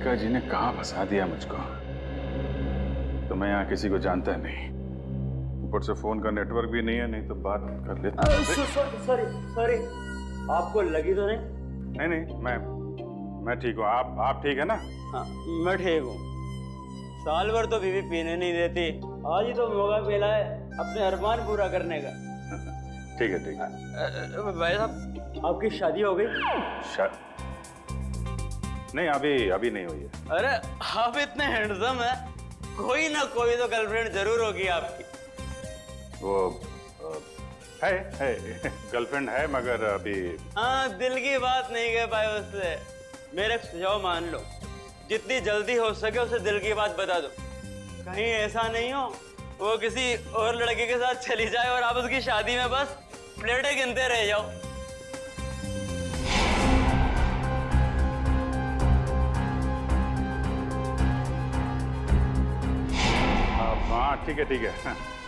तारिका जी ने कहाँ फंसा दिया मुझको। तो मैं यहाँ किसी को जानता नहीं, ऊपर से फोन का नेटवर्क भी नहीं है, नहीं तो बात कर लेता। सॉरी, आपको लगी तो नहीं? नहीं, मैं ठीक हूँ। आप ठीक है ना? हाँ, मैं ठीक हूँ। साल भर तो बीवी पीने नहीं देती, आज ही तो मौका मिला है अपने अरमान पूरा करने का। ठीक है। भाई साहब, आपकी शादी हो गई? नहीं, अभी नहीं हुई है। अरे आप इतने हैंडसम है, कोई ना कोई तो गर्लफ्रेंड जरूर होगी आपकी। वो है गर्लफ्रेंड है, मगर अभी। हाँ, दिल की बात नहीं कह पाए उससे। मेरे सुझाव मान लो, जितनी जल्दी हो सके उसे दिल की बात बता दो। कहीं ऐसा नहीं हो वो किसी और लड़के के साथ चली जाए और आप उसकी शादी में बस प्लेटें गिनते रह जाओ। हाँ ठीक है।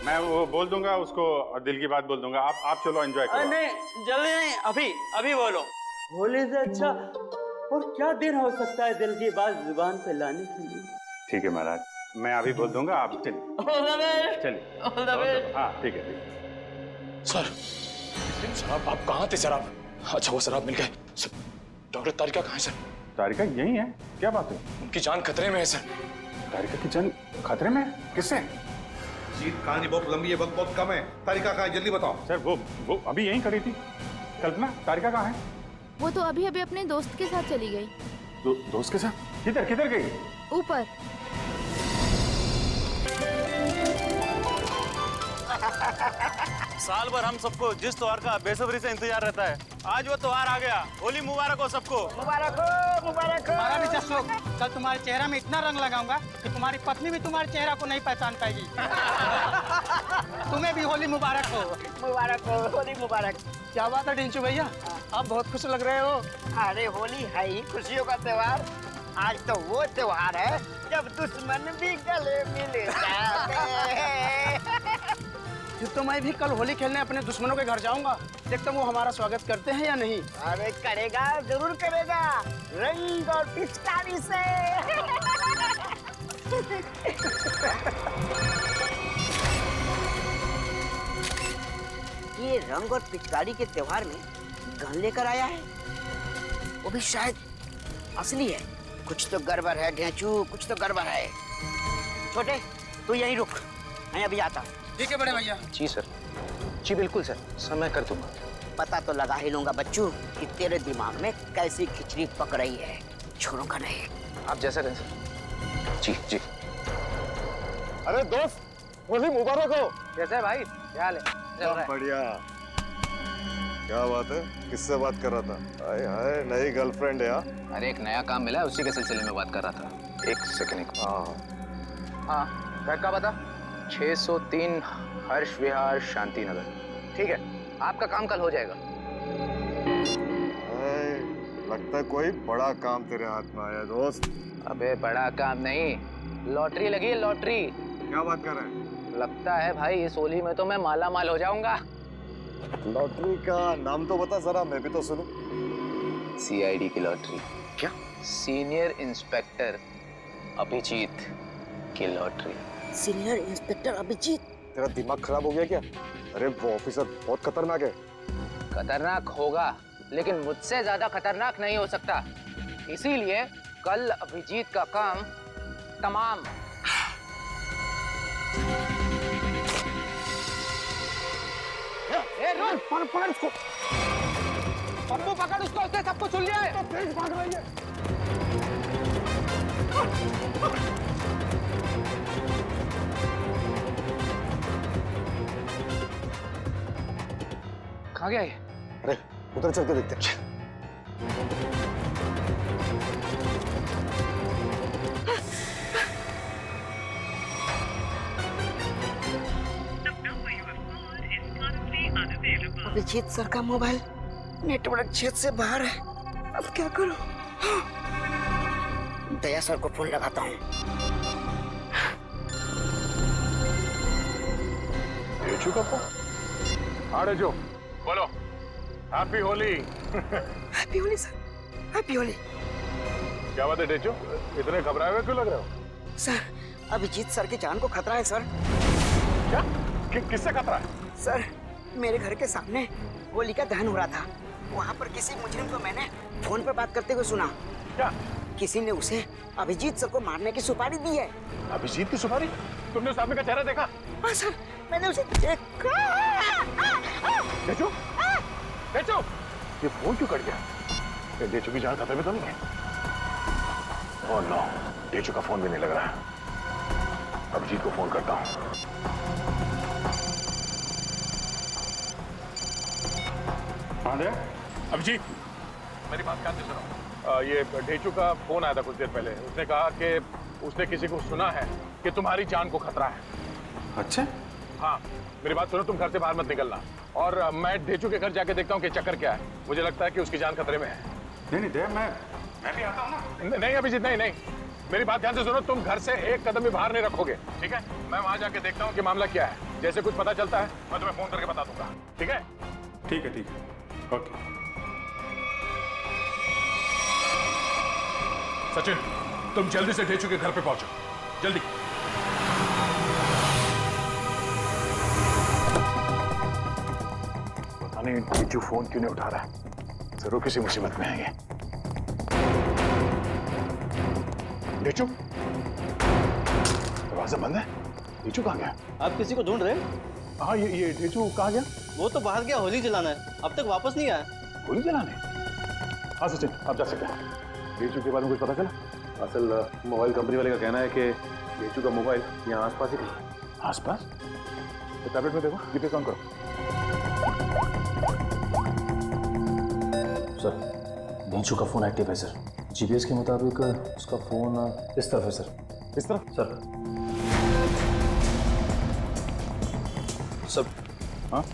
मैं वो बोल दूंगा उसको, दिल की बात बोल दूंगा। आप चलो एंजॉय करो। नहीं, जल्दी नहीं, अभी बोलो। होली से अच्छा और क्या दिन हो सकता है दिल की बात जुबान पे लाने के लिए? ठीक है महाराज, मैं अभी बोल दूंगा, आप चलिए। हाँ ठीक है। सर साहब, आप कहाँ थे सर? आप अच्छा, वो शराब मिल गए सर। डॉक्टर तारिका कहाँ है सर? तारिका यही है, क्या बात है? उनकी जान खतरे में है सर। तारिका की जान खतरे में? किससे? जीत, कहानी बहुत लंबी है, वक्त बहुत कम है। तारिका कहाँ है, जल्दी बताओ। सर वो अभी यहीं खड़ी थी। कल्पना, तारिका कहाँ है? वो तो अभी अपने दोस्त के साथ चली गई। दोस्त के साथ? किधर गई? ऊपर। साल भर हम सबको जिस त्योहार का बेसब्री से इंतजार रहता है, आज वो त्योहार आ गया। होली मुबारक हो सबको। मुबारक हो, मुबारक हो। तुम्हारा भी जश्न। कल तुम्हारे चेहरा में इतना रंग लगाऊंगा कि तुम्हारी पत्नी भी तुम्हारे चेहरा को नहीं पहचान पाएगी। तुम्हें भी होली मुबारक हो। मुबारक हो, होली मुबारक। क्या बात है टिंचू भैया, आप बहुत खुश लग रहे हो। अरे होली है ही खुशियों का त्योहार। आज तो वो त्योहार है जब दुश्मन भी गले मिल जाते हैं। तो मैं भी कल होली खेलने अपने दुश्मनों के घर जाऊंगा, देखता हूँ वो हमारा स्वागत करते हैं या नहीं। अरे करेगा, जरूर करेगा, रंग और पिचकारी से। ये रंग और पिचकारी के त्योहार में गन लेकर आया है, वो भी शायद असली है। कुछ तो गड़बड़ है ढेंचू, कुछ तो गड़बड़ है। छोटे, तू यहीं रुक, मैं अभी आता हूँ। ठीक है बड़े भैया। जी सर, जी बिल्कुल सर मैं कर दूंगा। पता तो लगा ही लूंगा बच्चू कि तेरे दिमाग में कैसी खिचड़ी पक रही है। छोड़ूंगा नहीं। आप जैसा कहें सर। जी। अरे दोस्त, होली मुबारक हो। कैसे है भाई, क्या हाल है? बढ़िया। क्या बात है, किससे बात कर रहा था? हाय, नई गर्लफ्रेंड है? अरे एक नया काम मिला है, उसी के सिलसिले में बात कर रहा था। एक सेकंड। हाँ, घर का बता। 603 हर्ष विहार शांति नगर। ठीक है, आपका काम कल हो जाएगा। लगता है कोई बड़ा काम तेरे हाथ में आया दोस्त। अबे बड़ा काम नहीं, लॉटरी लगी है, लॉटरी। क्या बात कर रहे हैं? लगता है भाई इस होली में तो मैं माला माल हो जाऊंगा। लॉटरी का नाम तो बता जरा, मैं भी तो सुनूं। CID की लॉटरी। क्या? सीनियर इंस्पेक्टर अभिजीत की लॉटरी। Senior inspector Abhijit? तेरा दिमाग खराब हो गया क्या? अरे वो ऑफिसर बहुत खतरनाक है। खतरनाक होगा, लेकिन मुझसे ज्यादा खतरनाक नहीं हो सकता। इसीलिए कल अभिजीत का काम तमाम। पकड़ उसको, पप्पू पकड़ उसको, उसने सबको सुन लिया है। तो भाग रही है। कहाँ गया ये? अरे उधर चल के देखते हैं। अभिजीत सर का मोबाइल नेटवर्क क्षेत्र से बाहर है, अब क्या करूं? दया सर को फोन लगाता हूँ। अरे जो बोलो, happy Holi. Happy Holi sir, happy Holi. क्या बात है ढेचू, इतने घबराए हुए क्यों लग रहे हो? सर, अभिजीत सर की जान को खतरा है सर। क्या? किससे खतरा है? सर, मेरे घर के सामने होली का दहन हो रहा था। वहाँ पर किसी मुजरिम को मैंने फोन पर बात करते हुए सुना। क्या? किसी ने उसे अभिजीत सर को मारने की सुपारी दी है। अभिजीत की सुपारी? तुमने उस आदमी का चेहरा देखा? हाँ सर, मैंने उसे देखा। ढेचू, ढेचू, ये फोन क्यों कट गया? ये ढेचू की जान खतरे में तो नहीं है? ओह नो, ढेचू का फोन भी नहीं लग रहा है। अभिजीत को फोन करता हूँ। अभिजीत, मेरी बात ध्यान से सुनो। ये ढेचू का फोन आया था कुछ देर पहले। उसने कहा कि उसने किसी को सुना है कि तुम्हारी जान को खतरा है। अच्छा? हाँ, मेरी बात सुनो, तुम घर से बाहर मत निकलना। और मैं ढेचू के घर जाके देखता हूँ कि चक्कर क्या है। मुझे लगता है कि उसकी जान खतरे में है। नहीं देव, मैं भी आता हूँ ना। नहीं अभिजीत, नहीं, मेरी बात ध्यान से सुनो। तुम घर से एक कदम भी बाहर नहीं रखोगे, ठीक है? मैं वहां जाके देखता हूँ कि मामला क्या है। जैसे कुछ पता चलता है मैं तुम्हें फोन करके बता दूंगा, ठीक है? ठीक है, ओके। सचिन, तुम जल्दी से ढेचू के घर पे पहुंचो, जल्दी। पता नहीं ढेचू फोन क्यों नहीं उठा रहा है। जरूर किसी मुसीबत में है ये। ढेचू, दरवाजा बंद है। ढेचू कहाँ गया? आप किसी को ढूंढ रहे हैं? हाँ, ये ढेचू कहाँ गया? वो तो बाहर गया होली जलाना है, अब तक वापस नहीं आया। गोली जलाने? हाँ सचिन, आप जा सकते हैं। ढेचू के बारे में कुछ पता चला? असल मोबाइल कंपनी वाले का कहना है कि ढेचू का मोबाइल यहाँ आसपास ही कहीं। आसपास? तो टैबलेट में देखो, जीपीएस ऑन करो। सर, ढेचू का फोन एक्टिव है सर। जीपीएस के मुताबिक उसका फोन इस तरफ है सर। इस तरफ? सर। सर, हाँ?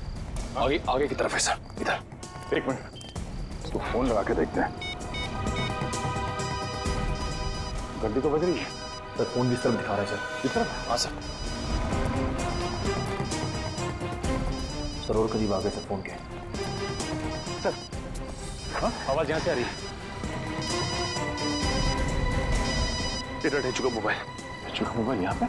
आगे की तरफ है सर, इधर। एक मिनट, इसको फोन लगा के देखते हैं। घंटी तो बज रही है। सर, फोन भी इस तरफ दिखा रहा है सर। इस तरफ? हाँ सर। सर, और करीब आ गए सर फोन के। सर, हाँ, आवाज यहाँ से आ रही है। इधर ढेचू का मोबाइल। ढेचू का मोबाइल यहाँ पे?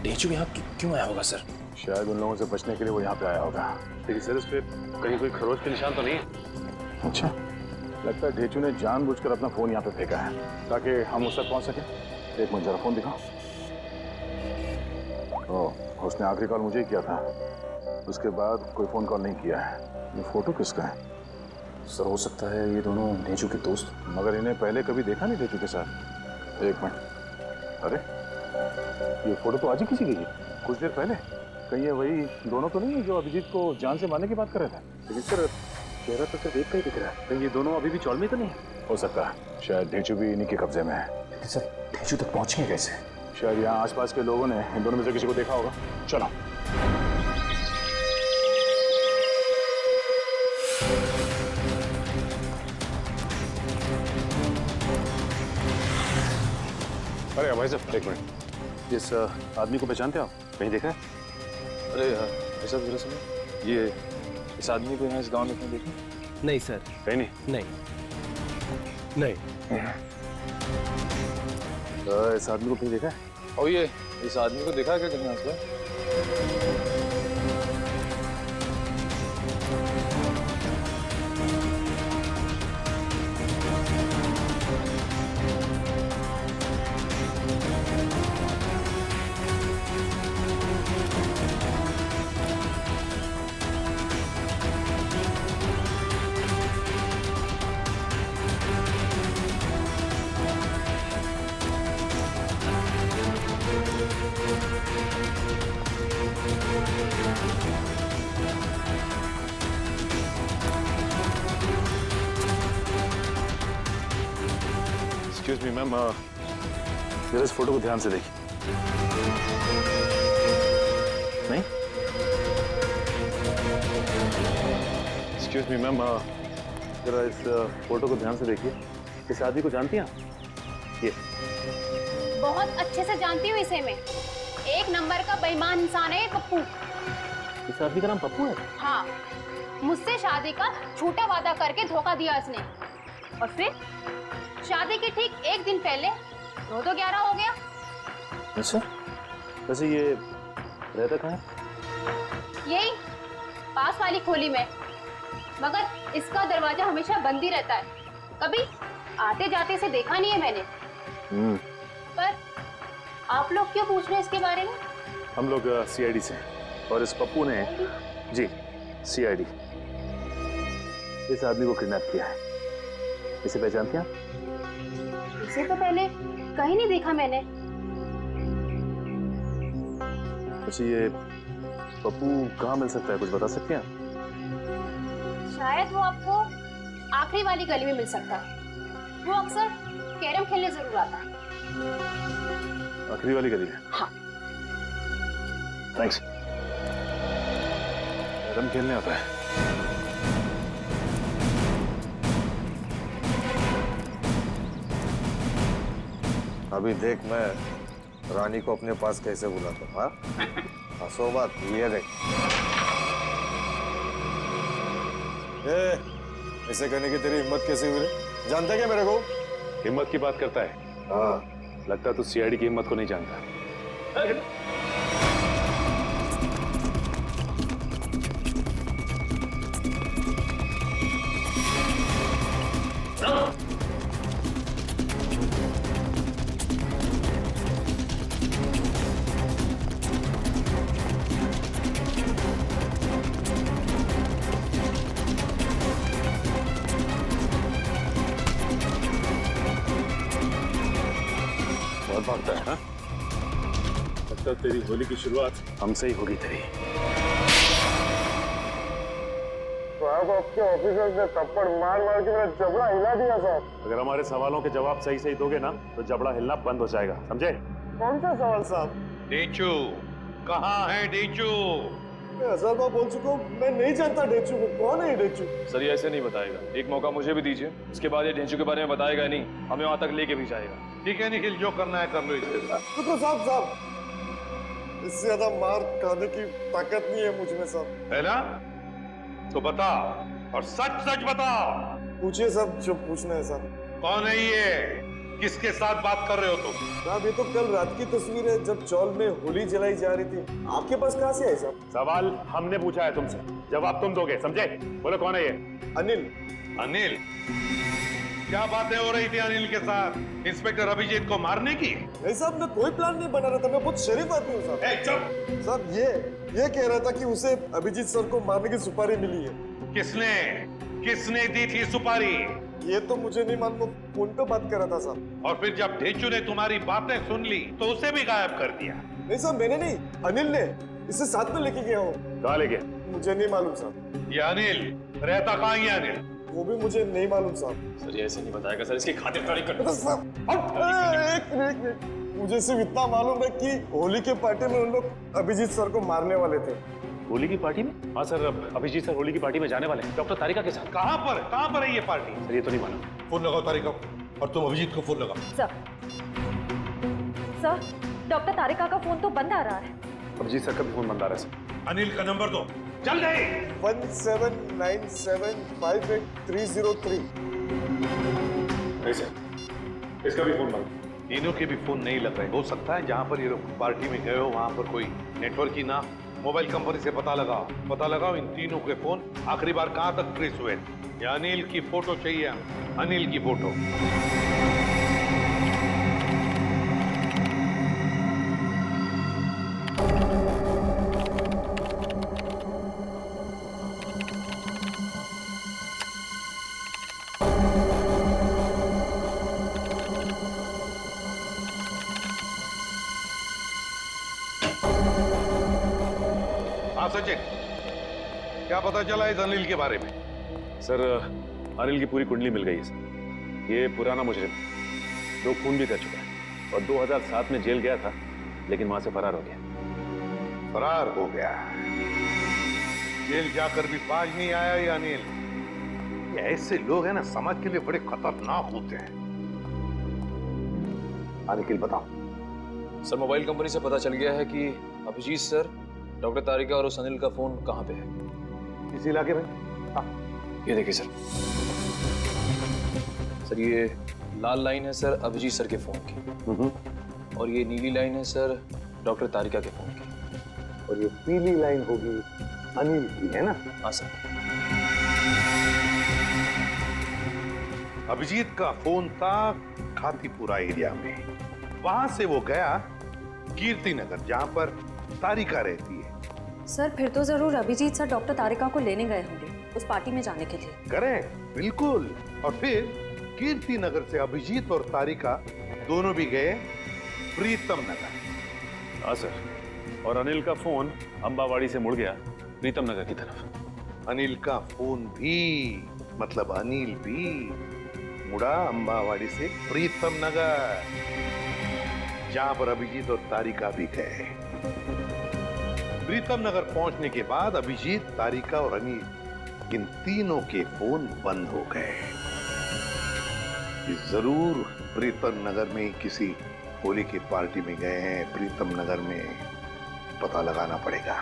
ढेचू यहाँ क्यों आया होगा सर? शायद उन लोगों से बचने के लिए वो यहाँ पे आया होगा। लेकिन सर, इस पे कहीं कोई खरोच के निशान तो नहीं है? अच्छा, लगता है ढेचू ने जानबूझकर अपना फोन यहाँ पे फेंका है ताकि हम उस तक पहुँच सके। एक मिनट, जरा फोन दिखाओ। ओह, उसने आखिरी कॉल मुझे ही किया था। उसके बाद कोई फोन कॉल नहीं किया है। ये फोटो किसका है? सर, हो सकता है ये दोनों ढेचू के दोस्त। मगर इन्हें पहले कभी देखा नहीं ढेचू के साथ। एक मिनट, अरे ये फोटो तो आज ही किसी की थी, कुछ देर पहले। कहीं ये वही दोनों तो नहीं है जो अभिजीत को जान से मारने की बात कर रहे थे? लेकिन सर, चेहरा तो सिर्फ एक का ही दिख रहा है। कहीं ये दोनों अभी भी चौल में तो नहीं है? हो सकता है, शायद ढेचू भी इन्हीं के कब्जे में है। लेकिन सर, ढेचू तक पहुंचे कैसे? शायद यहाँ आसपास के लोगों ने इन दोनों में से किसी को देखा होगा। चलो। अरे भाई साहब, एक मिनट, इस आदमी को पहचानते हो आप? कहीं देखा है? अरे ऐसा जरा सुनो, ये इस आदमी को यहाँ इस गांव में कहीं देखा? नहीं सर। कहीं नहीं? नहीं। इस आदमी को कहीं देखा है? और ये इस आदमी को देखा क्या कहीं आसपास? एक्सक्यूज मी मैम, जरा इस फोटो को ध्यान से देखिए। नहीं? एक्सक्यूज मी मैम, जरा इस फोटो को ध्यान से देखिए। इस आदमी को जानती हैं आप? ये बहुत अच्छे से जानती हूँ इसे मैं। एक नंबर का बेईमान इंसान है ये पप्पू। इस आदमी का नाम पप्पू है? हाँ, मुझसे शादी का झूठा वादा करके धोखा दिया इसने। और फिर शादी के ठीक एक दिन पहले 9-11 हो गया। अच्छा, वैसे ये रहता कहाँ है? यही पास वाली खोली में, मगर इसका दरवाजा हमेशा बंद ही रहता है। कभी आते जाते से देखा नहीं है मैंने। पर आप लोग क्यों पूछ रहे हैं इसके बारे में? हम लोग सीआईडी से हैं और इस पप्पू ने जी सीआईडी इस आदमी को किडनैप किया है। इसे पहचानते हैं आप? इसे तो पहले कहीं नहीं देखा मैंने। अच्छा, ये पप्पू कहाँ मिल सकता है, कुछ बता सकते हैं आप? शायद वो आपको आखिरी वाली गली में मिल सकता है। वो अक्सर कैरम खेलने जरूर आता है। आखिरी वाली गली है? हाँ। थैंक्स। कैरम खेलने आता है? अभी देख मैं रानी को अपने पास कैसे बुलाता हूँ। हाँ, हंसो बात, ये देख। ऐसे करने की तेरी हिम्मत कैसे हुई? जानता क्या मेरे को? हिम्मत की बात करता है? हाँ, लगता है तू सीआईडी की हिम्मत को नहीं जानता। बहुत भागता है, हाँ? लगता है तेरी होली की शुरुआत हमसे ही होगी तेरी। तो आपके ऑफिसर ने थप्पड़ मार मार के मेरा जबड़ा हिला दिया साहब। अगर हमारे सवालों के जवाब सही सही दोगे ना तो जबड़ा हिलना बंद हो जाएगा, समझे? कौन सा सवाल साहब? डेचू कहाँ है? डेचू मैं 1000 बार बोल चुका हूँ, मैं नहीं जानता डेचू को। कौन है ये डेचू? सर ये ऐसे नहीं बताएगा, एक मौका मुझे भी दीजिए, उसके बाद ये ढेंचू के बारे में बताएगा नहीं, हमें वहां तक लेके भी जाएगा। ठीक है निखिल, जो करना है कर लो इसके साथ। रुको साहब, इससे ज्यादा मार खाने की ताकत नहीं है मुझ में साहब। है ना? तो बता, और सच सच बता। पूछिए साहब, जो पूछना है साहब। कौन है ये? किसके साथ बात कर रहे हो तुम? साहब ये तो कल रात की तस्वीर है जब चौल में होली जलाई जा रही थी। आपके पास कहाँ से है साहब? सवाल हमने पूछा है तुमसे, जवाब तुम दोगे, समझे? बोलो कौन है ये? अनिल। अनिल? क्या बातें हो रही थी अनिल के साथ इंस्पेक्टर अभिजीत को मारने की? नहीं साहब, मैं कोई प्लान नहीं बना रहा था, मैं बहुत शरीफ आदमी हूँ साहब। चुप! साहब ये कह रहा था कि उसे अभिजीत सर को मारने की सुपारी मिली है। किसने दी थी सुपारी? ये तो मुझे नहीं मालूम, फोन पे बात कर रहा था साहब। और फिर जब ढेचू ने तुम्हारी बातें सुन ली तो उसे भी गायब कर दिया? नहीं साहब, मैंने नहीं, अनिल ने। इसे साथ में लेके गया हो। कहाँ ले गया? मुझे नहीं मालूम साहब। ये अनिल रहता कहाँ है? अनिल वो भी मुझे नहीं मालूम साहब। सर ये ऐसे नहीं बताएगा सर, इसकी खातिरदारी कर। एक मिनट, मुझे सिर्फ इतना मालूम है कि होली के पार्टी में उन लोग अभिजीत सर को मारने वाले थे। होली की पार्टी में? हाँ सर, अभिजीत सर होली की पार्टी में जाने वाले हैं डॉक्टर तारिका के साथ। कहाँ पर है ये पार्टी? सर ये तो नहीं मालूम। फोन लगाओ तारिका और तुम अभिजीत को फोन लगाओ। सर डॉक्टर तारिका का फोन तो बंद आ रहा है। अभिजीत सर का भी फोन बंद आ रहा है सर। अनिल का नंबर दो जल्दी। 1797583003। नहीं सर, इसका भी फोन बंद। तीनों के भी फोन नहीं लग रहे। हो सकता है जहाँ पर ये लोग पार्टी में गए हो वहाँ पर कोई नेटवर्क ही ना। मोबाइल कंपनी से पता लगाओ इन तीनों के फोन आखिरी बार कहाँ तक ट्रेस हुए। ये अनिल की फोटो चाहिए, अनिल की फोटो। हाँ सचिन, क्या पता चला इस अनिल के बारे में? सर अनिल की पूरी कुंडली मिल गई है सर। ये पुराना मुजरिम 2 खून भी कर चुका है और 2007 में जेल गया था, लेकिन वहां से फरार हो गया। फरार हो गया? जेल जाकर भी बाज नहीं आया ये अनिल। ये ऐसे लोग हैं ना, समाज के लिए बड़े खतरनाक होते हैं। अनिल बताओ। सर मोबाइल कंपनी से पता चल गया है कि अभिजीत सर, डॉक्टर तारिका और उस अनिल का फोन कहाँ पे है। इस इलाके में? ये देखिए सर सर ये लाल लाइन है सर अभिजीत सर के फोन की, और ये नीली लाइन है सर डॉक्टर तारिका के फोन की, और ये पीली लाइन होगी अनिल की, है ना? हाँ सर। अभिजीत का फोन था खातीपुरा एरिया में, वहां से वो गया कीर्ति नगर जहां पर तारिका रहती है। सर फिर तो जरूर अभिजीत सर डॉक्टर तारिका को लेने गए होंगे उस पार्टी में जाने के लिए। करेक्ट, बिल्कुल। और फिर कीर्ति नगर से अभिजीत और तारिका दोनों भी गए प्रीतम नगर। हाँ सर, और अनिल का फोन अंबावाड़ी से मुड़ गया प्रीतम नगर की तरफ। अनिल का फोन भी, मतलब अनिल भी मुड़ा अंबावाड़ी से प्रीतम नगर, जहां पर अभिजीत और तारिका भी गए। प्रीतम नगर पहुंचने के बाद अभिजीत, तारिका और अनिल, इन तीनों के फोन बंद हो गए। ये जरूर प्रीतम नगर में किसी होली की पार्टी में गए हैं। प्रीतम नगर में पता लगाना पड़ेगा,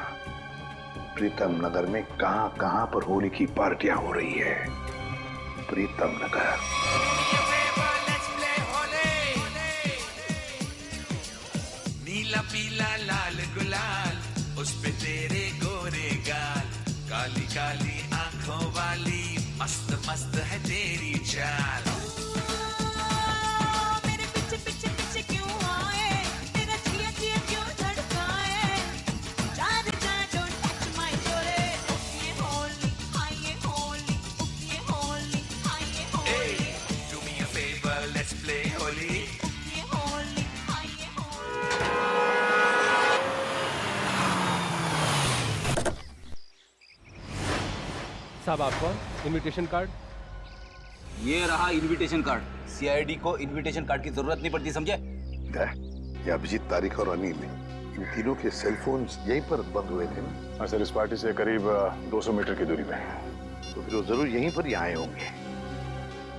प्रीतम नगर में कहां पर होली की पार्टियां हो रही है। प्रीतम नगर। नीला पीला लाल गुलाल, उस पे तेरे गोरे गाल, काली काली आंखों वाली, मस्त मस्त है तेरी चाल। मेरे पीछे पीछे पीछे क्यों आए, तेरा जिया जिया क्यों धड़काए, चार चार डोंट टच माय जोरे, ये होली हाय ये होली, ये होली हाय ये Holi, do me a favour let's play Holi, ये होली हाय ये होली। साहब आप कौन? Invitation card? ये रहा इनविटेशन कार्ड। सीआईडी को इनविटेशन कार्ड की जरूरत नहीं पड़ती, समझे? ये अभिजीत, तारिका और अनिल, इन तीनों के सेलफोन यहीं पर बंद हुए थे ना? हाँ सर, इस पार्टी से करीब 200 मीटर की दूरी पे। तो फिर वो जरूर यहीं पर ही आए होंगे।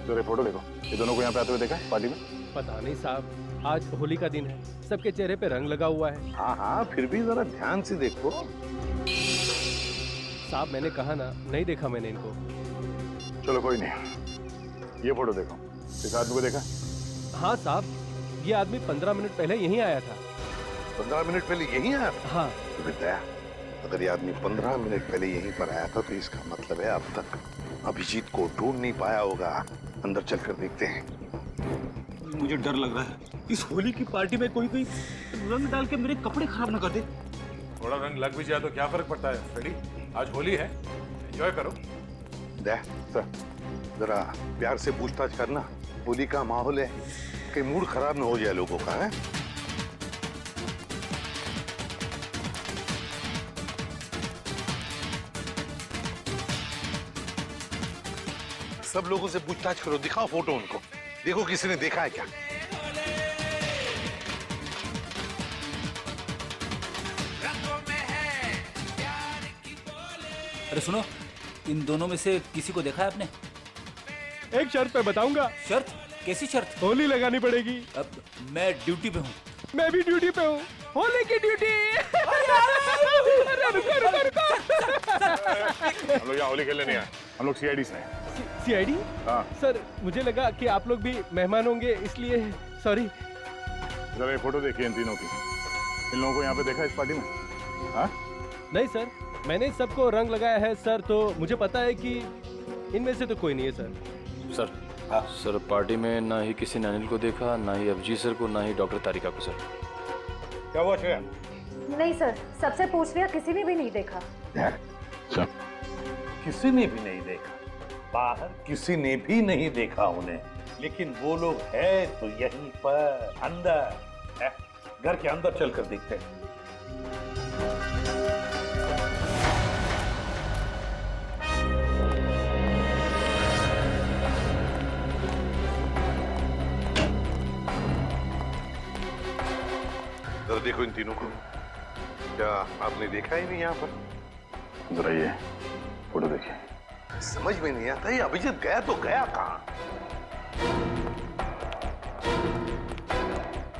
तो ये फोटो देखो, ये दोनों को यहाँ पे आते हुए देखा है पार्टी में? पता नहीं साहब, आज होली का दिन है, सबके चेहरे पे रंग लगा हुआ है। हाँ हाँ, फिर भी जरा ध्यान से देखो। साहब मैंने कहा ना, नहीं देखा मैंने इनको। चलो कोई नहीं, ये फोटो देखो, इस आदमी को देखा? हाँ साहब, ये आदमी 15 मिनट पहले यहीं आया था। 15 मिनट पहले यहीं आया? हाँ। तो बेटा, अगर ये आदमी 15 मिनट पहले यहीं पर आया था तो इसका मतलब है अब तक अभिजीत को ढूंढ नहीं पाया होगा। अंदर चलकर देखते हैं। मुझे डर लग रहा है, इस होली की पार्टी में कोई रंग डाल के मेरे कपड़े खराब ना कर दे। थोड़ा रंग लग भी जाए तो क्या फर्क पड़ता है फ्रेडी, आज होली है, एंजॉय करो। सर, जरा प्यार से पूछताछ करना, होली का माहौल है, कि मूड खराब ना हो जाए लोगों का। है सब लोगों से पूछताछ करो, दिखाओ फोटो उनको, देखो किसी ने देखा है क्या। अरे सुनो, इन दोनों में से किसी को देखा है आपने? एक शर्त पे बताऊंगा। शर्त? कैसी शर्त? होली लगानी पड़ेगी। अब मैं ड्यूटी पे हूँ। मैं भी ड्यूटी पे हूँ, होली की ड्यूटी। रुको रुको रुको। हम लोग यहाँ होली खेलने नहीं आए, हम लोग सीआईडी से हैं। सीआईडी? हाँ सर, मुझे लगा कि आप लोग भी मेहमान होंगे, इसलिए सॉरी। जरा ये फोटो देखिए इन तीनों की, इन लोगों को यहाँ पे देखा इस पार्टी में? हाँ? नहीं सर, मैंने सबको रंग लगाया है सर, तो मुझे पता है कि इनमें से तो कोई नहीं है सर। सर, हाँ सर, पार्टी में ना ही किसी ने अनिल को देखा, ना ही अभिजीत सर को, ना ही डॉक्टर तारिका को। सर क्या हुआ श्रेया? नहीं सर, सबसे पूछ लिया, किसी ने भी नहीं देखा। सर, किसी ने भी नहीं देखा, बाहर किसी ने भी नहीं देखा उन्हें, लेकिन वो लोग है तो यहीं पर अंदर है। घर के अंदर चलकर देखते हैं। जरा देखो इन तीनों को, क्या आपने देखा ही नहीं यहाँ पर? जरा ये फोटो देखिए। समझ में नहीं आता, ये अभिजीत गया तो गया कहाँ?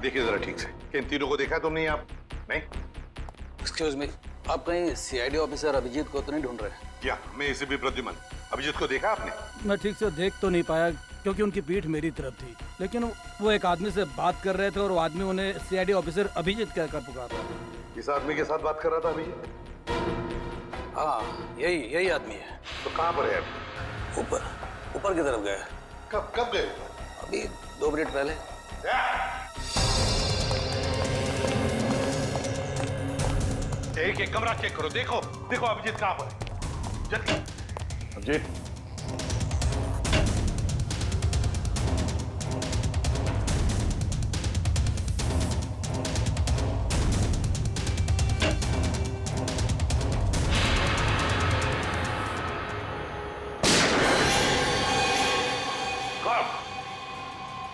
देखिए जरा ठीक से, कि इन तीनों को देखा तुमने? आप नहीं? एक्सक्यूज मी, आप कहीं सीआईडी ऑफिसर अभिजीत को तो नहीं ढूंढ रहे? क्या मैं इसे भी प्रद्युमन, अभिजीत को देखा आपने? मैं ठीक से देख तो नहीं पाया, क्योंकि उनकी पीठ मेरी तरफ थी। लेकिन वो एक आदमी से बात कर रहे थे और वो आदमी उन्हें सीआईडी ऑफिसर अभिजीत कहकर पुकार रहा था। किस आदमी के साथ बात कर रहा था अभिजीत? हाँ, यही आदमी है। तो कहाँ पर है? ऊपर की तरफ गया। कब गए? अभी 2 मिनट पहले। एक कमरा चेक करो, देखो अभिजीत कहाँ पर है। जल्दी।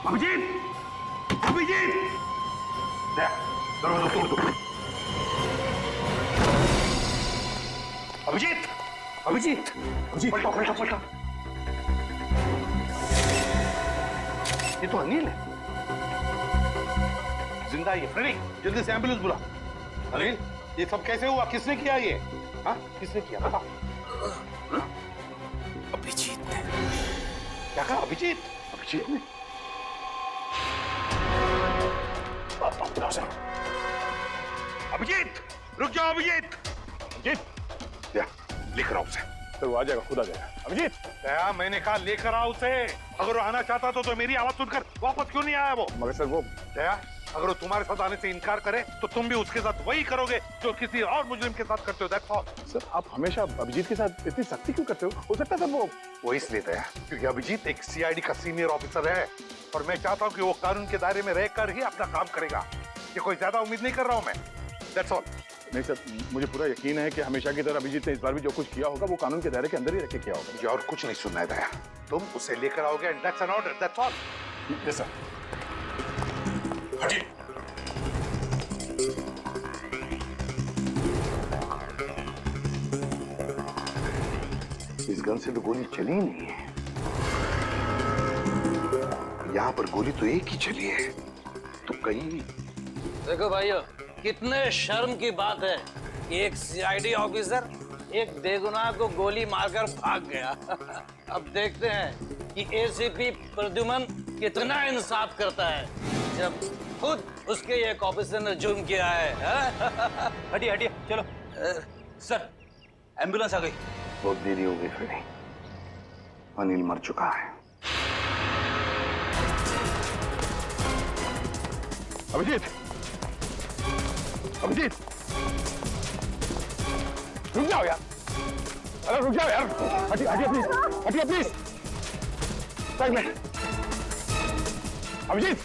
अभिजीत, अभिजीत, दरवाजा तोड़ दो। अभिजीत, पलटो। ये तो अनिल है, जिंदा है। फ्रेडी, जल्दी से एम्बुलेंस बुला। अनिल, ये सब कैसे हुआ? किसने किया ये? हाँ, किसने किया बताओ। अभिजीत ने। क्या कहा? अभिजीत ने? अभिजीत, रुक जाओ अभिजीत। लेकर आओ उसे। सर वो आ जाएगा, खुद आ जाएगा। अभिजीत, मैंने कहा लेकर आओ उसे। अगर वो आना चाहता तो मेरी आवाज सुनकर वापस क्यों नहीं आया वो? मगर सर वो अगर वो तुम्हारे साथ आने से इनकार करे तो तुम भी उसके साथ वही करोगे जो किसी और मुजरिम के साथ करते हो। That's all. सर आप हमेशा अभिजीत के साथ इतनी सख्ती क्यों करते हो सकता है सर वो इसलिए दया क्योंकि अभिजीत एक सीआईडी का सीनियर ऑफिसर है और मैं चाहता हूँ कि वो कानून के दायरे में रहकर ही अपना काम करेगा। ये कोई ज्यादा उम्मीद नहीं कर रहा हूँ मैं। That's all. नहीं सर, मुझे पूरा यकीन है कि हमेशा की तरह अभिजीत ने इस बार भी जो कुछ किया होगा वो कानून के दायरे के अंदर ही रख के किया होगा। मुझे और कुछ नहीं सुनना है दया, तुम उसे लेकर आओगे and that's an order. That's all. Yes sir. हटिए। इस गन से तो गोली चली नहीं है। यहाँ पर गोली तो एक ही चली है, तो कहीं। देखो भाइयों, कितने शर्म की बात है कि एक सीआईडी ऑफिसर एक बेगुनाह को गोली मारकर भाग गया। अब देखते हैं कि एसीपी प्रद्युमन कितना इंसाफ करता है जब खुद उसके एक ऑफिसर ने जुर्म किया है। हटिए चलो। सर, एम्बुलेंस आ गई। बहुत देरी हो गई फिर। अनिल मर चुका है। अभिजीत, रुक जाओ यार। अरे रुक जाओ यार। हटिए प्लीज। साइड में। अभिजीत।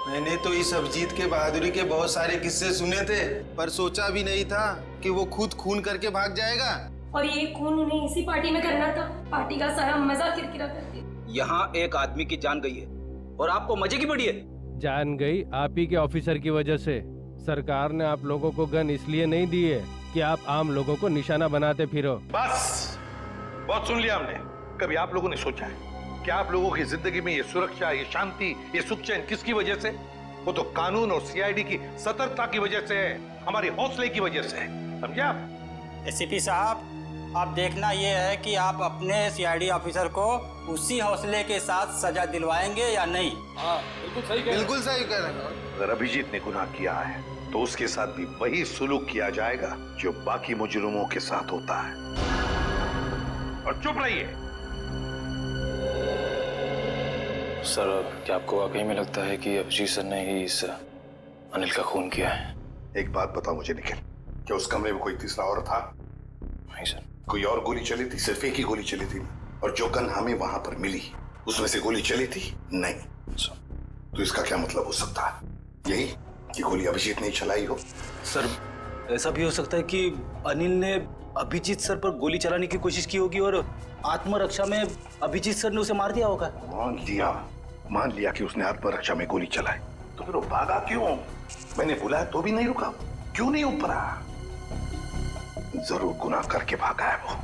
मैंने तो इस अभिजीत के बहादुरी के बहुत सारे किस्से सुने थे, पर सोचा भी नहीं था कि वो खुद खून करके भाग जाएगा। और ये खून उन्हें इसी पार्टी में करना था। पार्टी का सारा मजा किरकिरा करती। यहाँ एक आदमी की जान गई है और आपको मजे की पड़ी है। जान गई आप ही के ऑफिसर की वजह से। सरकार ने आप लोगों को गन इसलिए नहीं दी है कि आप आम लोगों को निशाना बनाते फिरो। बस, बहुत सुन लिया हमने। कभी आप लोगों ने सोचा है कि आप लोगों की जिंदगी में ये सुरक्षा, ये शांति, ये सुख चैन किसकी वजह से? वो तो कानून और सीआईडी की सतर्कता की वजह से है, हमारी हौसले की वजह से। समझे आप? एसीपी साहब, अब देखना ये है कि आप अपने सीआईडी ऑफिसर को उसी हौसले के साथ सजा दिलवाएंगे या नहीं। हाँ, बिल्कुल सही कह रहे हैं। अगर अभिजीत ने गुनाह किया है तो उसके साथ भी वही सुलूक किया जाएगा जो बाकी मुजरिमों के साथ होता है। और चुप रहिए। सर, क्या आपको वाकई में लगता है कि अभिजीत सर ने ही इस अनिल का खून किया है? एक बात बताओ मुझे निखिल, क्या उस कमरे में कोई तीसरा और था? नहीं सर। कोई और गोली चली थी? सिर्फ एक ही गोली चली थी। और जो गन हमें वहां पर मिली उसमें से गोली चली थी? नहीं। तो इसका क्या मतलब हो सकता है? यही कि गोली अभिजीत ने चलाई हो? सर, ऐसा भी हो सकता है कि अनिल ने अभिजीत सर पर गोली चलाने की कोशिश की होगी और आत्मरक्षा में अभिजीत सर ने उसे मार दिया होगा। मान लिया कि उसने आत्मरक्षा में गोली चलाई, तो फिर वो भागा क्यों? मैंने बुलाया तो भी नहीं रुका, क्यों नहीं ऊपरा? जरूर गुनाह करके भागा है वो।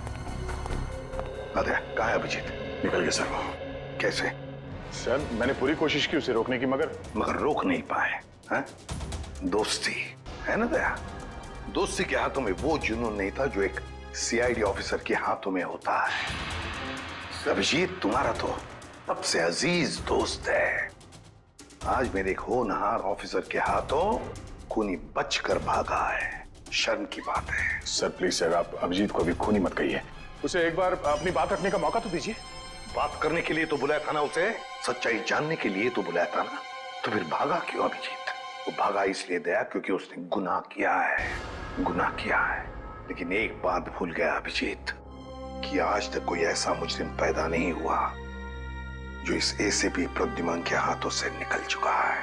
कहाँ है अभिजीत? निकल गया सर वो। कैसे? सर, मैंने पूरी कोशिश की उसे रोकने की, मगर रोक नहीं पाए। हैं? दोस्ती है ना दया। दोस्ती के हाथों में वो जुनून नहीं था जो एक सीआईडी ऑफिसर के हाथों में होता है। अभिजीत तुम्हारा तो सबसे अजीज दोस्त है। आज मेरे एक होनहार ऑफिसर के हाथों खूनी बचकर भागा है। शर्म की बात है। सर प्लीज सर, आप अभिजीत को अभी खूनी मत कहिए। उसे एक बार अपनी बात रखने का मौका तो दीजिए। बात करने के लिए तो बुलाया था ना उसे, सच्चाई जानने के लिए तो बुलाया था ना। तो फिर भागा क्यों अभिजीत? वो भागा इसलिए दया क्योंकि उसने गुनाह किया है, गुनाह किया है। लेकिन एक बात भूल गया अभिजीत कि आज तक कोई ऐसा मुजरिम पैदा नहीं हुआ जो इस एसीपी प्रद्युमन के हाथों से निकल चुका है।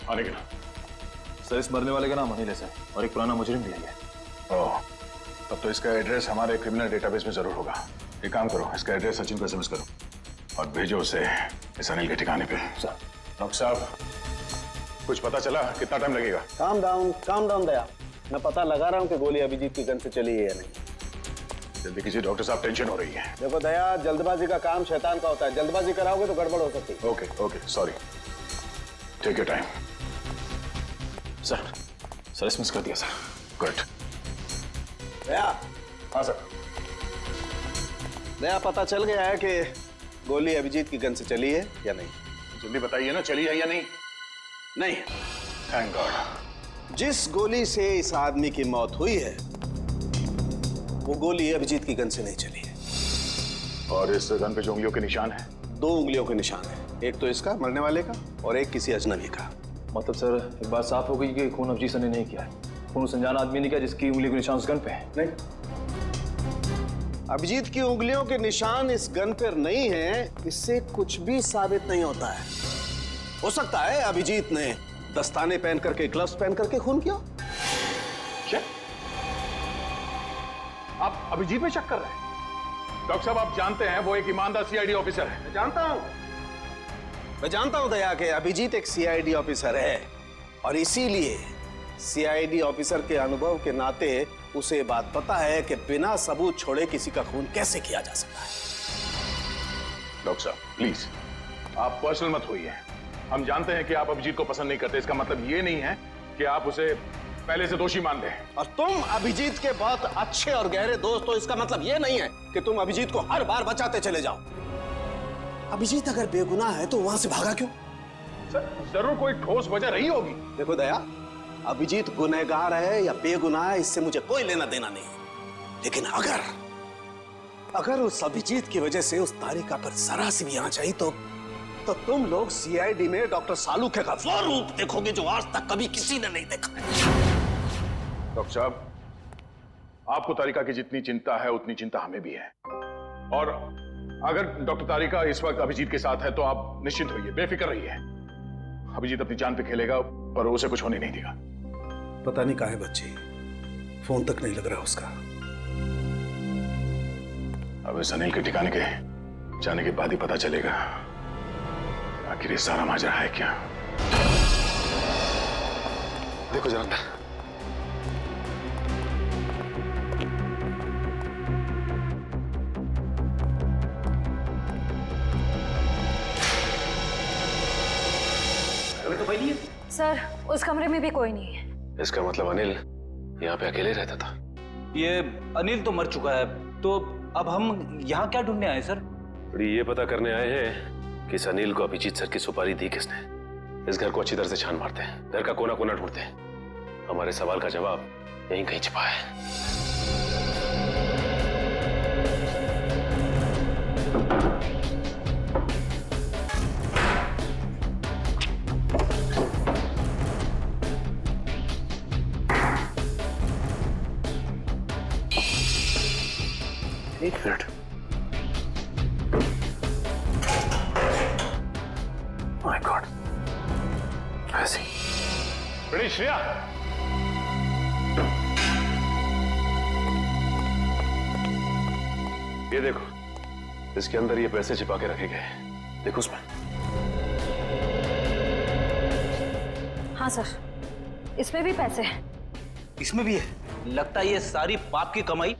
आने के ना सर, इस मरने वाले का नाम अनिल है और एक पुराना मुजरिम भी है। ओह, तब तो इसका एड्रेस हमारे क्रिमिनल डेटाबेस में जरूर होगा। एक काम करो, इसका एड्रेस सचिन को एसएमएस करो और भेजो उसे इस अनिल के ठिकाने पे। डॉक्टर साहब, कुछ पता चला? कितना टाइम लगेगा? काम डाउन दया। मैं पता लगा रहा हूँ कि गोली अभिजीत की गन से चली है या नहीं। जल्दी कीजिए डॉक्टर साहब, टेंशन हो रही है। देखो दया, जल्दबाजी का काम शैतान का होता है। जल्दबाजी कराओगे तो गड़बड़ हो सकती है। Okay sorry, take your time. Sir SMS कर दिया सर। गुड। दया। हाँ सर। दया, पता चल गया है कि गोली अभिजीत की गन से चली है या नहीं? जल्दी बताइए ना, चली है या नहीं? नहीं। Thank God. जिस गोली से इस आदमी की मौत हुई है वो गोली अभिजीत की गन से नहीं चली है। और इस गन पे जो उंगलियों के निशान है? 2 उंगलियों के निशान है, एक तो इसका मरने वाले का और एक किसी अजनबी का। मतलब सर, एक बात साफ हो गई कि खून अभिजीत सर ने नहीं किया है। खून उस अनजान आदमी ने किया जिसकी उंगली के निशान उस गन पे है। नहीं, अभिजीत की उंगलियों के निशान इस गन पर नहीं है, इससे कुछ भी साबित नहीं होता है। हो सकता है अभिजीत ने दस्ताने पहन करके, ग्लव्स पहन करके खून किया। क्या आप अभिजीत में शक कर रहे हैं? डॉक्टर साहब, आप जानते हैं वो एक ईमानदार सीआईडी ऑफिसर है। मैं जानता हूं दया कि अभिजीत एक सीआईडी ऑफिसर है और इसीलिए सीआईडी ऑफिसर के अनुभव के नाते उसे बात पता है कि बिना सबूत छोड़े किसी का खून कैसे किया जा सकता है। डॉक्टर साहब प्लीज, आप पर्सनल मत होइए। हम जानते हैं कि आप अभिजीत को पसंद नहीं करते। इसका मतलब ये नहीं है कि आप उसे पहले से दोषी मान लें। और तुम अभिजीत के बहुत अच्छे और गहरे दोस्त हो, इसका मतलब ये नहीं है कि तुम अभिजीत को हर बार बचाते चले जाओ। अभिजीत अगर बेगुनाह है तो वहां से भागा क्यों? सर, जरूर कोई ठोस वजह रही होगी। देखो दया, अभिजीत गुनहगार है या बेगुनाह है इससे मुझे कोई लेना देना नहीं। लेकिन अगर उस अभिजीत की वजह से उस तारिका पर जरा सी भी आंच आई तो तुम लोग सीआईडी में डॉक्टर सालूखे का वो रूप देखोगे जो आज तक कभी किसी ने नहीं देखा है। डॉक्टर साहब, आपको तारिका की जितनी चिंता है उतनी चिंता हमें भी है। और अगर डॉक्टर तारिका इस वक्त अभिजीत के साथ है तो आप निश्चिंत होइए, बेफिक्र रहिए। अभिजीत अपनी जान पे खेलेगा पर उसे कुछ होने नहीं देगा। पता नहीं कहाँ है बच्ची, फोन तक नहीं लग रहा उसका। अब इस अनिल के ठिकाने के जाने के बाद ही पता चलेगा आखिर ये सारा माजरा है क्या। देखो जनाब, सर, उस कमरे में भी कोई नहीं है। इसका मतलब अनिल यहाँ पे अकेले रहता था। ये अनिल तो मर चुका है, तो अब हम यहाँ क्या ढूंढने आए सर? ये पता करने आए हैं कि इस अनिल को अभिजीत सर की सुपारी दी किसने। इस घर को अच्छी तरह से छान मारते हैं, घर का कोना कोना ढूंढते हैं। हमारे सवाल का जवाब यहीं कहीं छिपा है। एक मिनट, माय गॉड, ऐसी बड़ी श्रेया, ये देखो, इसके अंदर ये पैसे छिपा के रखे गए। देखो उसमें। हाँ सर, इसमें भी पैसे हैं। इसमें भी है। लगता है ये सारी पाप की कमाई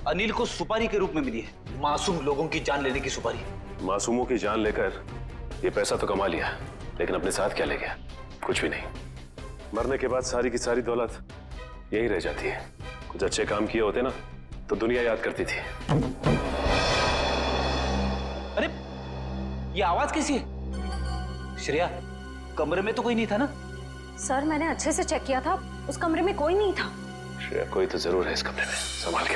अनिल को सुपारी के रूप में मिली है। मासूम लोगों की जान लेने की सुपारी। मासूमों की जान लेकर ये पैसा तो कमा लिया, लेकिन अपने साथ क्या ले गया? कुछ भी नहीं। मरने के बाद सारी की सारी दौलत यही रह जाती है। कुछ अच्छे काम किए होते ना तो दुनिया याद करती थी। अरे ये आवाज कैसी है? श्रेया, कमरे में तो कोई नहीं था ना? सर मैंने अच्छे से चेक किया था, उस कमरे में कोई नहीं था। श्रेया, कोई तो जरूर है इस कमरे में, संभाल के।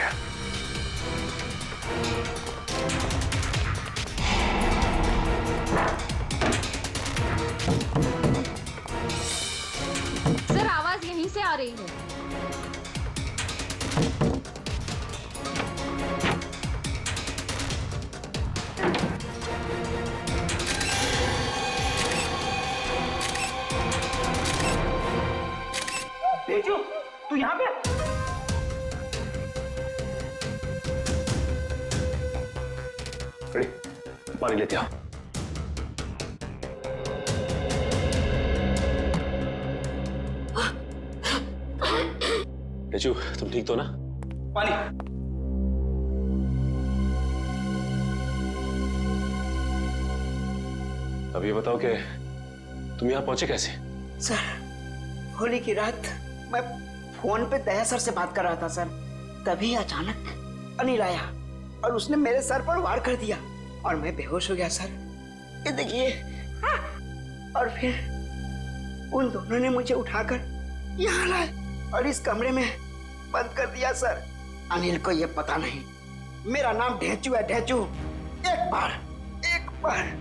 सर आवाज यहीं से आ रही है। तेजू, तू यहाँ पे? रेडी, पानी लेते आओ। तेजू, तुम ठीक तो ना? पानी। अब ये बताओ कि तुम यहाँ पहुंचे कैसे? सर, होली की रात मैं फोन पे दया सर से बात कर रहा था सर, तभी अचानक अनिल आया और उसने मेरे सर पर वार कर दिया और मैं बेहोश हो गया सर। ये देखिए। और फिर उन दोनों ने मुझे उठाकर यहाँ लाए और इस कमरे में बंद कर दिया सर। अनिल को ये पता नहीं मेरा नाम ढेंचू है, ढेंचू। एक बार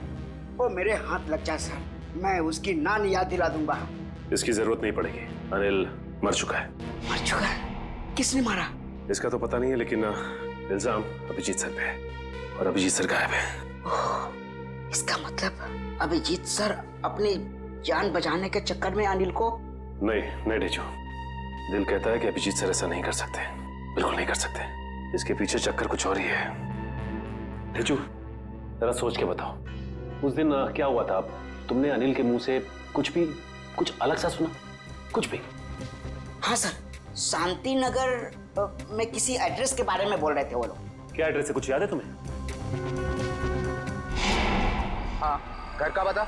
वो मेरे हाथ लग जाए सर, मैं उसकी नानी याद दिला दूंगा। इसकी जरूरत नहीं पड़ेगी, अनिल मर चुका है। मर चुका है? किसने मारा? इसका तो पता नहीं है, लेकिन इल्जाम अभिजीत सर पे है और अभिजीत सर गायब है। इसका मतलब अभिजीत सर अपनी जान बचाने के चक्कर में अनिल को? नहीं ढेचू, दिल कहता है कि अभिजीत सर ऐसा नहीं कर सकते, बिल्कुल नहीं कर सकते। इसके पीछे चक्कर कुछ और ही है। ढेचू, जरा सोच के बताओ, उस दिन क्या हुआ था? तुमने अनिल के मुंह से कुछ अलग सा सुना? कुछ भी? हाँ सर, शांति नगर में किसी एड्रेस के बारे में बोल रहे थे वो लोग। क्या एड्रेस है, कुछ याद है तुम्हें? हाँ, घर का पता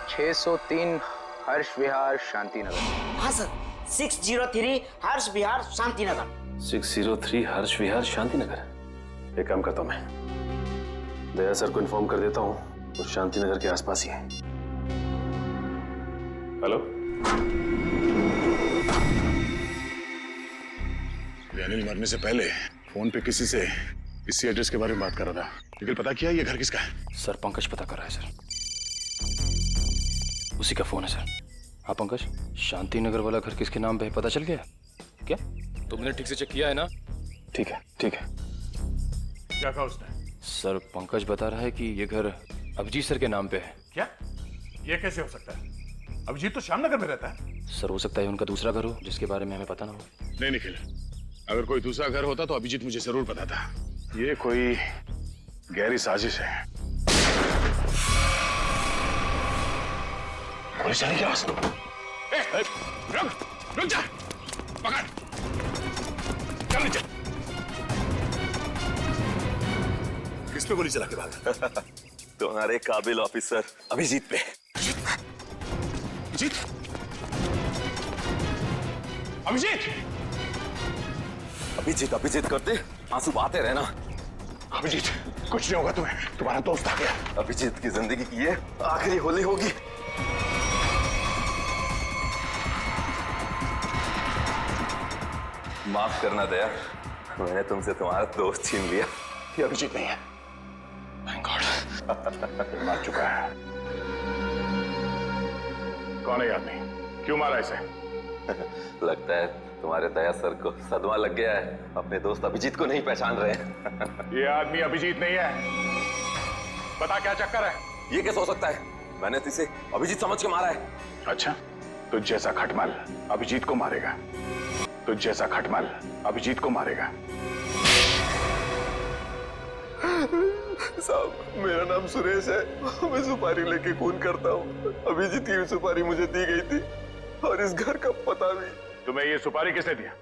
603 हर्ष विहार शांति नगर। हाँ सर, 603 हर्ष विहार शांति नगर। 603 हर्ष विहार शांति नगर। एक काम करता हूं, मैं दया सर को इन्फॉर्म कर देता हूं, वो शांति नगर के आसपास ही है। हेलो, अनिल मरने से पहले फोन पे किसी से इसी एड्रेस के बारे में बात कर रहा था, लेकिन पता किया ये घर किसका है? सर पंकज पता कर रहा है सर, उसी का फोन है सर। हाँ पंकज, शांति नगर वाला घर किसके नाम पे है पता चल गया क्या? तुमने ठीक से चेक किया है ना? ठीक है। क्या कहा उसने? सर पंकज बता रहा है कि ये घर अभिजीत सर के नाम पे है। क्या? ये कैसे हो सकता है? अभिजीत तो श्यामनगर में रहता है। सर हो सकता है उनका दूसरा घर हो जिसके बारे में हमें पता ना हो। नहीं निखिल, अगर कोई दूसरा घर होता तो अभिजीत मुझे जरूर पता था। ये कोई गहरी साजिश है। पुलिस आने की आवाज। रुक जा, पकड़, चल नीचे। किस पे गोली चला के भागा? तुम्हारे काबिल ऑफिसर अभिजीत पे। अभिजीत? अभिजीत? अभिजीत करते आंसू बहाते रहना। अभिजीत, कुछ नहीं होगा तुम्हें, तुम्हारा दोस्त आ गया। अभिजीत की जिंदगी की ये आखिरी होली होगी। माफ करना दया, मैंने तुमसे तुम्हारा दोस्त छीन लिया। ये अभिजीत नहीं है। Thank God। मार चुका है। कौन है ये आदमी? क्यों मारा इसे? लगता है तुम्हारे दया सर को सदमा लग गया है, अपने दोस्त अभिजीत को नहीं पहचान रहे हैं। ये आदमी अभिजीत नहीं है। बता क्या चक्कर है? ये कैसे हो सकता है? मैंने तो इसे अभिजीत समझ के मारा है। अच्छा, तुझ जैसा खटमल अभिजीत को मारेगा। तुझ जैसा खटमल अभिजीत को मारेगा। साहब, मेरा नाम सुरेश है, मैं सुपारी लेके खून करता हूँ। अभिजीत की सुपारी मुझे दी गई थी और इस घर का पता भी। तुम्हें ये सुपारी किसने दिया?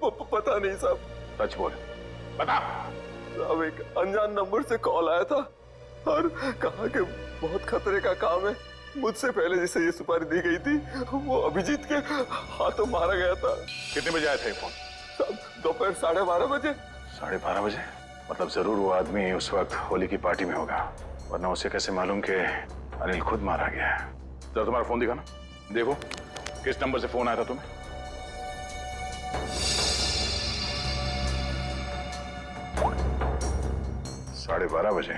पता नहीं साहब। सच बोल, बता। अब एक अनजान नंबर से कॉल आया था और कहा कि बहुत खतरे का काम है। मुझसे पहले जिसे ये सुपारी दी गई थी वो अभिजीत के हाथों मारा गया था। कितने बजे आया था ये फोन? दोपहर 12:30 बजे। 12:30 बजे? मतलब जरूर वो आदमी उस वक्त होली की पार्टी में होगा, वरना उसे कैसे मालूम कि अनिल खुद मारा गया है। जरा तुम्हारा फोन दिखाना, देखो किस नंबर से फोन आया था तुम्हें। साढ़े 12 बजे।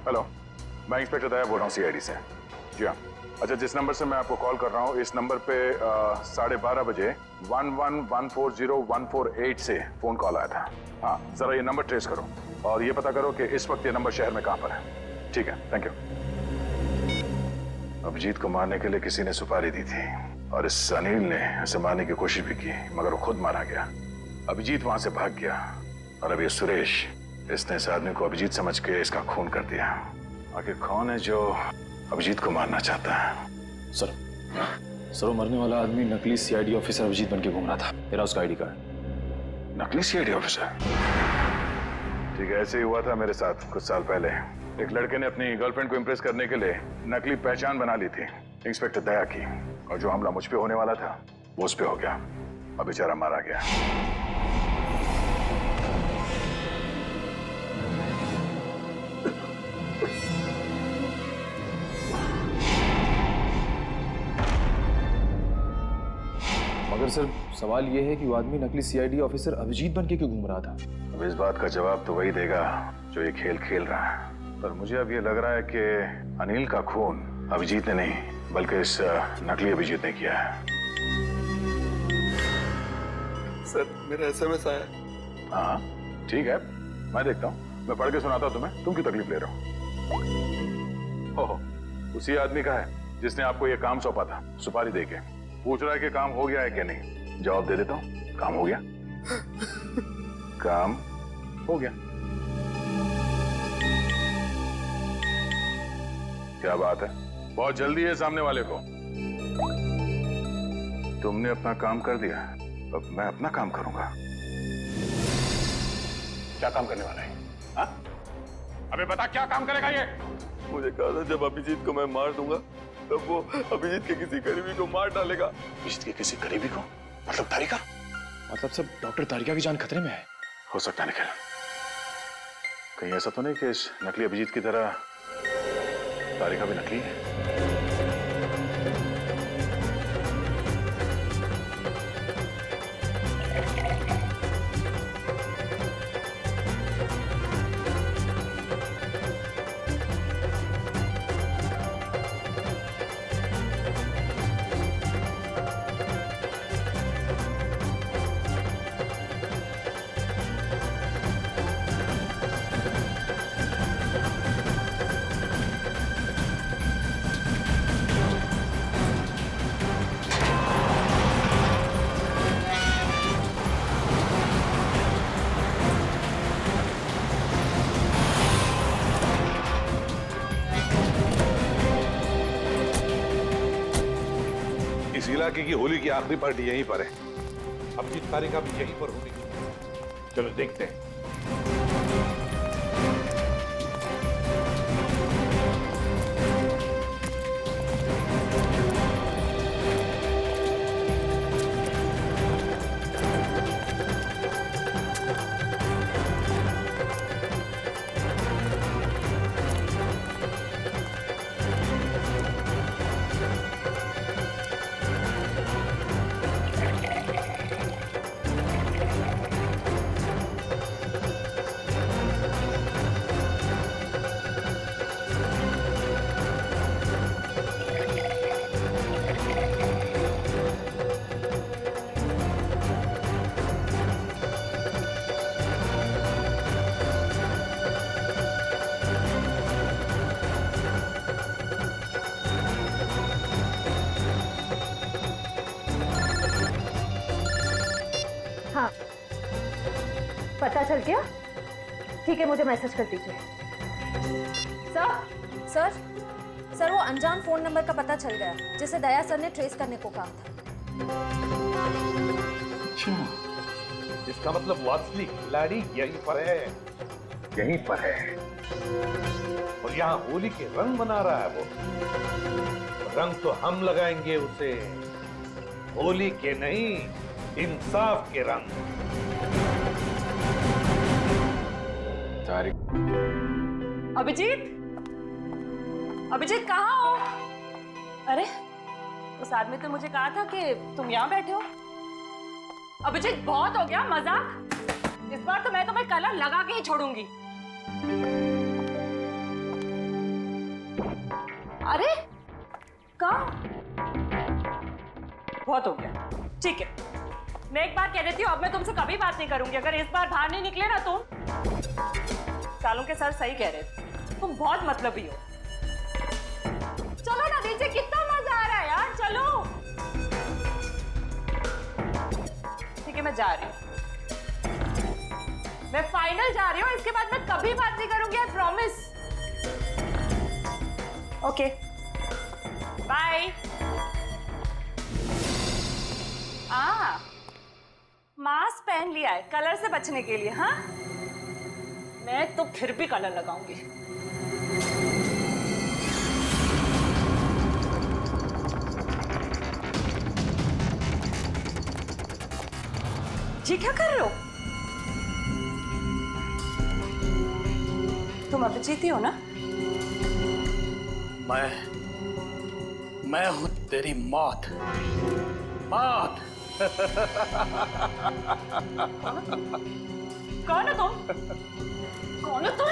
हेलो, मैं इंस्पेक्टर दया बोल रहा हूँ सीआईडी से। जी हाँ। अच्छा, जिस नंबर से मैं आपको कॉल कर रहा हूँ इस नंबर पे 12:30 बजे 11140148 से फोन कॉल आया था। हाँ, जरा ये नंबर ट्रेस करो और ये पता करो कि इस वक्त ये नंबर शहर में कहाँ पर है। ठीक है, थैंक यू। अभिजीत को मारने के लिए किसी ने सुपारी दी थी और इस अनिल ने उसे मारने की कोशिश भी की, मगर वो खुद मारा गया। अभिजीत वहां से भाग गया और अब ये सुरेश, इसने इस आदमी को अभिजीत समझ के इसका खून कर दिया। आखिर कौन है जो अभिजीत को मारना चाहता है? सर वो मरने वाला आदमी नकली सीआईडी ऑफिसर अभिजीत बन के घूम रहा था। मेरा उसका आईडी कार्ड। नकली सीआईडी ऑफिसर? ठीक है, ऐसे ही हुआ था मेरे साथ कुछ साल पहले। एक लड़के ने अपनी गर्लफ्रेंड को इम्प्रेस करने के लिए नकली पहचान बना ली थी इंस्पेक्टर दया की, और जो हमला मुझ पे होने वाला था वो उस पे हो गया। अब बेचारा मारा गया। मगर सर सवाल ये है कि वो आदमी नकली सीआईडी ऑफिसर अभिजीत बन के क्यों घूम रहा था? अब इस बात का जवाब तो वही देगा जो ये खेल खेल रहा है, पर मुझे अब ये लग रहा है कि अनिल का खून अभिजीत ने नहीं बल्कि इस नकली अभिजीत ने किया है। सर, मेरा एसएमएस आया। हाँ ठीक है, मैं देखता हूँ, मैं पढ़ के सुनाता हूँ तुम्हें। तुम क्यों तकलीफ ले रहे हो? उसी आदमी का है जिसने आपको ये काम सौंपा था सुपारी देके। पूछ रहा है कि काम हो गया है कि नहीं। जवाब दे देता हूँ, काम हो गया। काम हो गया। क्या बात है, बहुत जल्दी है सामने वाले को। तुमने अपना काम कर दिया, अब मैं अपना काम करूंगा। क्या काम करने वाला है? हाँ? अबे बता, क्या काम करेगा ये? मुझे कहा था जब अभिजीत को मैं मार दूंगा तब वो अभिजीत के किसी करीबी को मार डालेगा। अभिजीत के किसी करीबी को? मतलब तारिका? मतलब सब डॉक्टर तारिका की जान खतरे में है। हो सकता है निखिल, कहीं ऐसा तो नहीं कि इस नकली अभिजीत की तरह तारिका भी नकली है? इस इलाके की होली की आखिरी पार्टी यहीं पर है। अभिजीत तारिका भी यहीं पर होगी। चलो देखते हैं। हाँ, पता चल गया? ठीक है, मुझे मैसेज कर दीजिए। सर, सर वो अनजान फोन नंबर का पता चल गया जिसे दया सर ने ट्रेस करने को कहा था। अच्छा, इसका मतलब वो असली खिलाड़ी यहीं पर है, यहीं पर है। और यहाँ होली के रंग बना रहा है वो। रंग तो हम लगाएंगे उसे, होली के नहीं, इंसाफ के रंग। अभिजीत, अभिजीत कहाँ हो? अरे उस आदमी तो मुझे कहा था कि तुम यहाँ बैठे हो। अभिजीत बहुत हो गया मजाक, इस बार तो मैं तुम्हें कलर लगा के ही छोड़ूंगी। अरे कहाँ? बहुत हो गया, ठीक है। मैं एक बार कह देती हूँ, अब मैं तुमसे कभी बात नहीं करूंगी अगर इस बार बाहर नहीं निकले ना तुम। सालों के सर सही कह रहे थे, तुम बहुत मतलबी हो। चलो ना नीचे, कितना मजा आ रहा है यार, चलो। ठीक है मैं जा रही हूँ, मैं फाइनल जा रही हूँ, इसके बाद मैं कभी बात नहीं करूंगी, I promise. Okay bye. Mask पहन लिया है कलर से बचने के लिए। हाँ मैं तो फिर भी कलर लगाऊंगी। जी क्या कर रहे हो तुम? अभिजीत ही हो ना? मैं हूं तेरी मौत। मौत। कौन है तुम? कौन है तुम?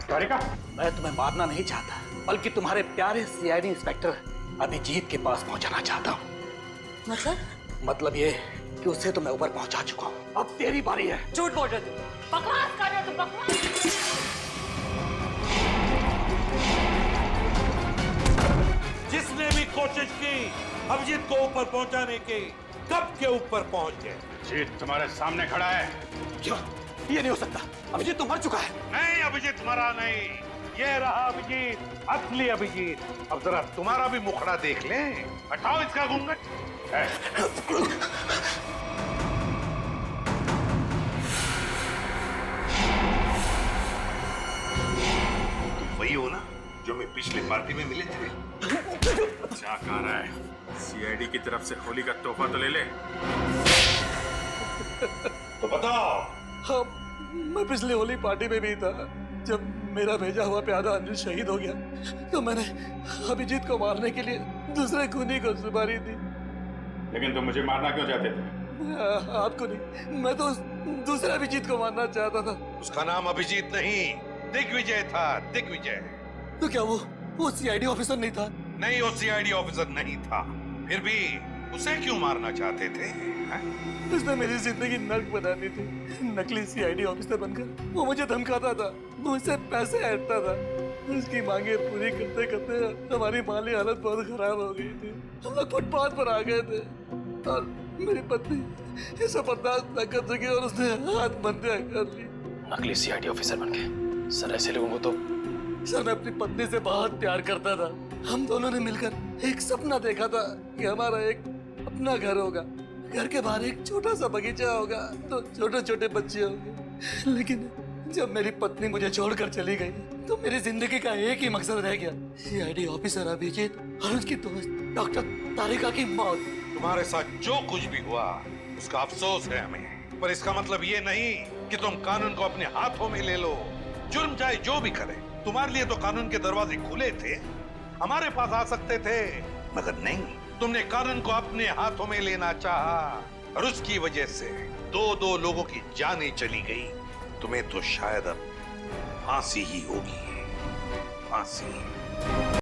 तारिका, मैं तुम्हें मारना नहीं चाहता, बल्कि तुम्हारे प्यारे सीआईडी इंस्पेक्टर अभिजीत के पास पहुंचाना चाहता हूं। मतलब ये कि उसे तो मैं ऊपर पहुंचा चुका हूं, अब तेरी बारी है। झूठ बोल रहे तुम, बकवास कर रहे हो तुम, बकवास। जिसने भी कोशिश की अभिजीत को ऊपर पहुंचाने की, कब के ऊपर पहुंच गए। जीत तुम्हारे सामने खड़ा है। क्यों? ये नहीं हो सकता, अभिजीत तो मर चुका है। नहीं, अभिजीत मरा नहीं, ये रहा अभिजीत, असली अभिजीत। अब जरा तुम्हारा भी मुखड़ा देख लें। हटाओ इसका घूंघट। तुम वही हो ना जो मैं पिछली पार्टी में मिले थे? क्या कह रहा है? सीआईडी की तरफ से होली का तोहफा तो ले ले। तो बताओ। हाँ, मैं पिछली होली पार्टी में भी था। जब मेरा भेजा हुआ प्यादा अनिल शहीद हो गया तो मैंने अभिजीत को मारने के लिए दूसरे खूनी को सुपारी दी। लेकिन तुम मुझे मारना क्यों चाहते थे? आपको नहीं, मैं तो दूसरे अभिजीत को मारना चाहता था। उसका नाम अभिजीत नहीं, दिग्विजय था, दिग्विजय। तो क्या वो सीआईडी ऑफिसर नहीं था? नहीं, वो सीआईडी ऑफिसर नहीं था। फिर भी उसे क्यों मारना चाहते थे? उसने मेरी जिंदगी नर्क बना दी थी। नकली सीआईडी ऑफिसर बनकर वो मुझे धमकाता था, मुझसे पैसे ऐंठता था। उसकी मांगे पूरी करते करते हमारी माली हालत बहुत खराब हो गई थी। हम लोग फुटपाथ पर आ गए थे और मेरी पत्नी ये सब बर्दाश्त न कर सकी और उसने आत्महत्या कर ली। नकली सीआईडी ऑफिसर बन के सर, ऐसे लोगों को तो। सर, मैं अपनी पत्नी से बहुत प्यार करता था। हम दोनों ने मिलकर एक सपना देखा था कि हमारा एक अपना घर होगा, घर के बाहर एक छोटा सा बगीचा होगा, तो छोटे छोटे बच्चे होंगे। लेकिन जब मेरी पत्नी मुझे छोड़कर चली गई तो मेरी जिंदगी का एक ही मकसद रह गया, सीआईडी ऑफिसर अभिजीत और उसकी दोस्त डॉक्टर तारिका की मौत। तुम्हारे साथ जो कुछ भी हुआ उसका अफसोस है हमें, पर इसका मतलब ये नहीं कि तुम कानून को अपने हाथों में ले लो। जुर्म चाहे जो भी करे, तुम्हारे लिए तो कानून के दरवाजे खुले थे, हमारे पास आ सकते थे, मगर नहीं, तुमने कानून को अपने हाथों में लेना चाहा और उसकी वजह से दो लोगों की जानें चली गई। तुम्हें तो शायद अब फांसी ही होगी, फांसी।